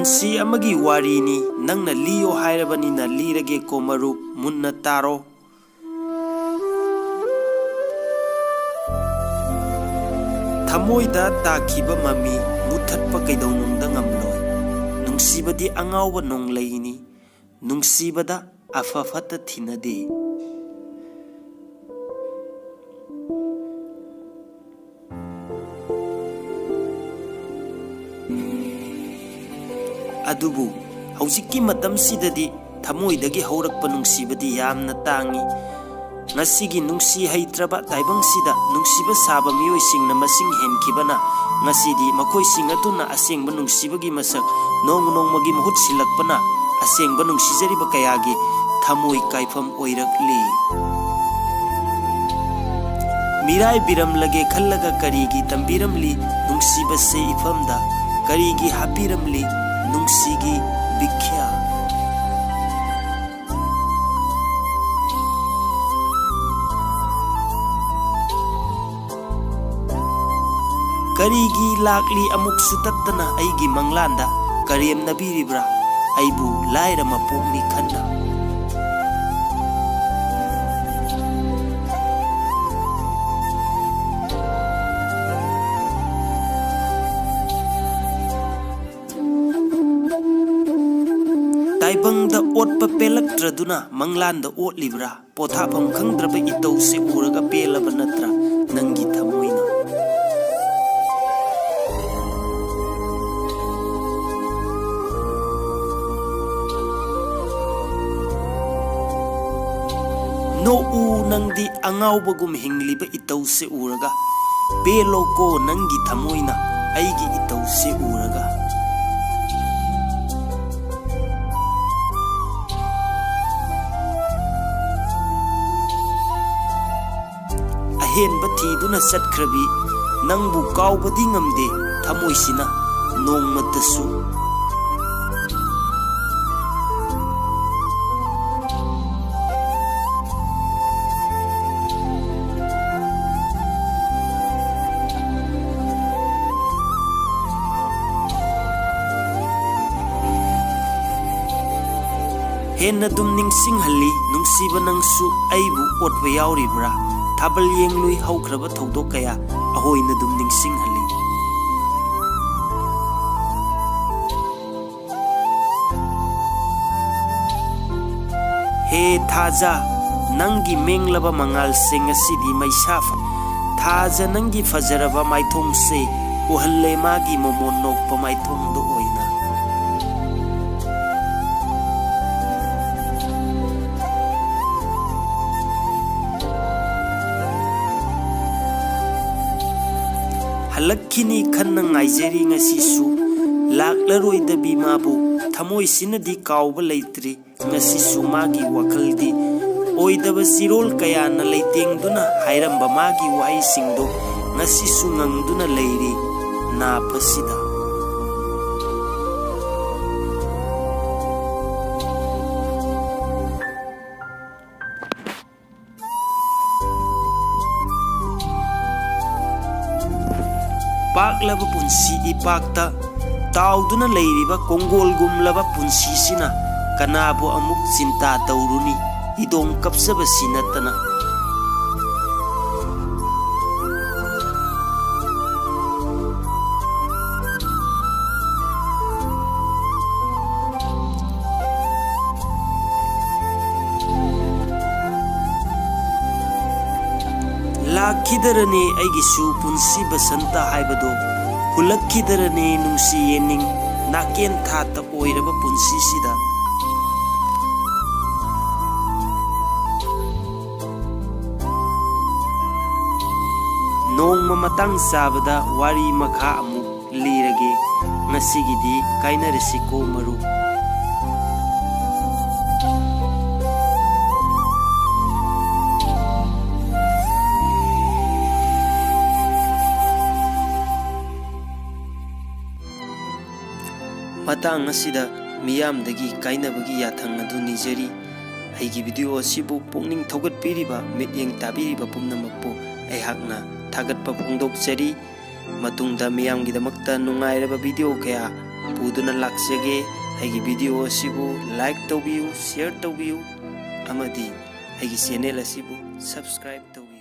ꯄꯨꯟꯁꯤ ꯑꯃꯒꯤ ꯋꯥꯔꯤꯅꯤ ꯅꯪꯅ ꯂꯤꯌꯣ ꯍꯥꯏꯔꯕꯅꯤꯅ ꯂꯤꯔꯒꯦ ꯀꯣ ꯃꯔꯨꯞ ꯃꯨꯟꯅ ꯇꯥꯔꯣ ꯊꯃꯣꯏꯗ ꯇꯥꯈꯤꯕ ꯃꯃꯤ ꯃꯨꯠꯊꯠꯄ ꯀꯩꯗꯧꯅꯨꯡꯗ ꯉꯝꯂꯣꯏ ꯅꯨꯡꯁꯤꯕꯗꯤ ꯑꯉꯥꯎꯕ ꯅꯣꯡꯂꯩꯅꯤ ꯅꯨꯡꯁꯤꯕꯗ ꯑꯐ ꯐꯠꯇ ꯊꯤꯅꯗꯦ ꯑꯗꯨꯕꯨ ꯍꯧꯖꯤꯛꯀꯤ ꯃꯇꯝꯁꯤꯗꯗꯤ ꯊꯃꯣꯏꯗꯒꯤ ꯍꯧꯔꯛꯄ ꯅꯨꯡꯁꯤꯕꯗꯤ ꯌꯥꯝꯅ ꯇꯥꯡꯉꯤ ꯉꯁꯤꯒꯤ ꯅꯨꯡꯁꯤ ꯍꯩꯇ꯭ꯔꯕ ꯇꯥꯏꯕꯪꯁꯤꯗ ꯅꯨꯡꯁꯤꯕ ꯁꯥꯕ ꯃꯤꯑꯣꯏꯁꯤꯡꯅ ꯃꯁꯤꯡ ꯍꯦꯟꯈꯤꯕꯅ ꯉꯁꯤꯗꯤ ꯃꯈꯣꯏꯁꯤꯡ ꯑꯗꯨꯅ ꯑꯁꯦꯡꯕ ꯅꯨꯡꯁꯤꯕꯒꯤ ꯃꯁꯛ ꯅꯣꯡꯃ ꯅꯣꯡꯃꯒꯤ ꯃꯍꯨꯠ ꯁꯤꯜꯂꯛꯄꯅ ꯑꯁꯦꯡꯕ ꯅꯨꯡꯁꯤꯖꯔꯤꯕ ꯀꯌꯥꯒꯤ ꯊꯃꯣꯏ ꯀꯥꯏꯐꯝ ꯑꯣꯏꯔꯛꯂꯤ ꯃꯤꯔꯥꯏꯕꯤꯔꯝꯂꯒꯦ ꯈꯜꯂꯒ ꯀꯔꯤꯒꯤ ꯇꯝꯕꯤꯔꯝꯂꯤ ꯅꯨꯡꯁꯤꯕꯁꯦ ꯏꯐꯝꯗ ꯀꯔꯤꯒꯤ ꯍꯥꯞꯄꯤꯔꯝꯂꯤ ꯅꯨꯡꯁꯤꯒꯤ ꯕꯤꯈ꯭ꯌꯥ ꯀꯔꯤꯒꯤ ꯂꯥꯛꯂꯤ ꯑꯃꯨꯛꯁꯨ ꯇꯠꯇꯅ ꯑꯩꯒꯤ ꯃꯪꯂꯥꯟꯗ ꯀꯔꯦꯝꯅꯕꯤꯔꯤꯕ꯭ꯔꯥ ꯑꯩꯕꯨ ꯂꯥꯏꯔ ꯃꯄꯣꯛꯅꯤ ꯈꯟꯅ ꯇꯥꯏꯕꯪꯗ ꯑꯣꯠꯄ ꯄꯦꯜꯂꯛꯇ꯭ꯔꯗꯨꯅ ꯃꯪꯂꯥꯟꯗ ꯑꯣꯠꯂꯤꯕ꯭ꯔꯥ ꯄꯣꯊꯥꯐꯝ ꯈꯪꯗ꯭ꯔꯕ ꯏꯇꯧꯁꯦ ꯎꯔꯒ ꯄꯦꯜꯂꯕ ꯅꯠꯇ꯭ꯔꯥ ꯅꯪꯒꯤ ꯊꯃꯣꯏꯅ ꯅꯣꯛꯎ ꯅꯪꯗꯤ ꯑꯉꯥꯎꯕꯒꯨꯝ ꯍꯤꯡꯂꯤꯕ ꯏꯇꯧꯁꯦ ꯎꯔꯒ ꯄꯦꯜꯂꯣꯀꯣ ꯅꯪꯒꯤ ꯊꯃꯣꯏꯅ ꯑꯩꯒꯤ ꯏꯇꯧꯁꯦ ꯎꯔꯒ ꯑꯍꯦꯟꯕ ꯊꯤꯗꯨꯅ ꯆꯠꯈ꯭ꯔꯕꯤ ꯅꯪꯕꯨ ꯀꯥꯎꯕꯗꯤ ꯉꯝꯗꯦ ꯊꯃꯣꯏꯁꯤꯅ ꯅꯣꯡꯃꯇꯁꯨ ꯍꯦꯟꯅ ꯗꯨꯝ ꯅꯤꯡꯁꯤꯡꯍꯜꯂꯤ ꯅꯨꯡꯁꯤꯕ ꯅꯪꯁꯨ ꯑꯩꯕꯨ ꯑꯣꯠꯄ ꯌꯥꯎꯔꯤꯕ꯭ꯔꯥ ꯊꯥꯕꯜ ꯌꯦꯡꯂꯨꯏ ꯍꯧꯈ꯭ꯔꯕ ꯊꯧꯗꯣꯛ ꯀꯌꯥ ꯑꯍꯣꯏꯅ ꯗꯨꯝ ꯅꯤꯡꯁꯤꯡꯍꯜꯂꯤ ꯍꯦ ꯊꯥꯖ ꯅꯪꯒꯤ ꯃꯦꯡꯂꯕ ꯃꯉꯥꯜꯁꯦ ꯉꯁꯤꯗꯤ ꯃꯩꯁꯥ ꯊꯥꯖ ꯅꯪꯒꯤ ꯐꯖꯔꯕ ꯃꯥꯏꯊꯣꯡꯁꯦ ꯎꯍꯜꯂꯦ ꯃꯥꯒꯤ ꯃꯣꯃꯣꯟ ꯅꯣꯛꯄ ꯃꯥꯏꯊꯣꯡꯗ ꯑꯣꯏꯅ ꯍꯜꯂꯛꯈꯤꯅꯤ ꯈꯟꯅ ꯉꯥꯏꯖꯔꯤ ꯉꯁꯤꯁꯨ ꯂꯥꯛꯂꯔꯣꯏꯗꯕꯤ ꯃꯥꯕꯨ ꯊꯃꯣꯏꯁꯤꯅꯗꯤ ꯀꯥꯎꯕ ꯂꯩꯇ꯭ꯔꯤ ꯉꯁꯤꯁꯨ ꯃꯥꯒꯤ ꯋꯥꯈꯜꯗꯤ ꯑꯣꯏꯗꯕ ꯆꯤꯔꯣꯜ ꯀꯌꯥꯅ ꯂꯩꯇꯦꯡꯗꯨꯅ ꯍꯥꯏꯔꯝꯕ ꯃꯥꯒꯤ ꯋꯥꯍꯩꯁꯤꯡꯗꯣ ꯉꯁꯤꯁꯨ ꯉꯪꯗꯨꯅ ꯂꯩꯔꯤ ꯅꯥꯄꯁꯤꯗ ꯄꯥꯛꯂꯕ ꯄꯨꯟꯁꯤ ꯏꯄꯥꯛꯇ ꯇꯥꯎꯗꯨꯅ ꯂꯩꯔꯤꯕ ꯀꯣꯡꯒꯣꯜꯒꯨꯝꯂꯕ ꯄꯨꯟꯁꯤꯁꯤꯅ ꯀꯅꯥꯕꯨ ꯑꯃꯨꯛ ꯆꯤꯟꯇꯥ ꯇꯧꯔꯨꯅꯤ ꯏꯗꯣꯝ ꯀꯞꯆꯕꯁꯤ ꯅꯠꯇꯅ ꯂꯥꯛꯈꯤꯗꯔꯅꯤ ꯑꯩꯒꯤꯁꯨ ꯄꯨꯟꯁꯤ ꯕꯁꯟꯇ ꯍꯥꯏꯕꯗꯣ ꯍꯨꯜꯂꯛꯈꯤꯗꯔꯅꯤ ꯅꯨꯡꯁꯤ ꯌꯦꯅꯤꯡ ꯅꯥꯀꯦꯟ ꯊꯥꯠꯇ ꯑꯣꯏꯔꯕ ꯄꯨꯟꯁꯤꯁꯤꯗ ꯅꯣꯡꯃ ꯃꯇꯥꯡ ꯆꯥꯕꯗ ꯋꯥꯔꯤ ꯃꯈꯥ ꯑꯃꯨꯛ ꯂꯤꯔꯒꯦ ꯉꯁꯤꯒꯤꯗꯤ ꯀꯥꯏꯅꯔꯁꯤꯀꯣ ꯃꯔꯨꯞ ꯃꯇꯥꯡ ꯑꯁꯤꯗ ꯃꯤꯌꯥꯝꯗꯒꯤ ꯀꯥꯏꯅꯕꯒꯤ ꯌꯥꯊꯪ ꯑꯗꯨ ꯅꯤꯖꯔꯤ ꯑꯩꯒꯤ ꯚꯤꯗꯤꯑꯣ ꯑꯁꯤꯕꯨ ꯄꯨꯛꯅꯤꯡ ꯊꯧꯒꯠꯄꯤꯔꯤꯕ ꯃꯤꯠꯌꯦꯡ ꯇꯥꯕꯤꯔꯤꯕ ꯄꯨꯝꯅꯃꯛꯄꯨ ꯑꯩꯍꯥꯛꯅ ꯊꯥꯒꯠꯄ ꯐꯣꯡꯗꯣꯛꯆꯔꯤ ꯃꯇꯨꯡꯗ ꯃꯤꯌꯥꯝꯒꯤꯗꯃꯛꯇ ꯅꯨꯡꯉꯥꯏꯔꯕ ꯚꯤꯗꯤꯑꯣ ꯀꯌꯥ ꯄꯨꯗꯨꯅ ꯂꯥꯛꯆꯒꯦ ꯑꯩꯒꯤ ꯚꯤꯗꯤꯑꯣ ꯑꯁꯤꯕꯨ ꯂꯥꯏꯛ ꯇꯧꯕꯤꯌꯨ ꯁꯤꯌꯔ ꯇꯧꯕꯤꯌꯨ ꯑꯃꯗꯤ ꯑꯩꯒꯤ ꯆꯦꯅꯦꯜ ꯑꯁꯤꯕꯨ ꯁꯕꯁꯀ꯭ꯔꯥꯏꯕ ꯇꯧꯕꯤꯌꯨ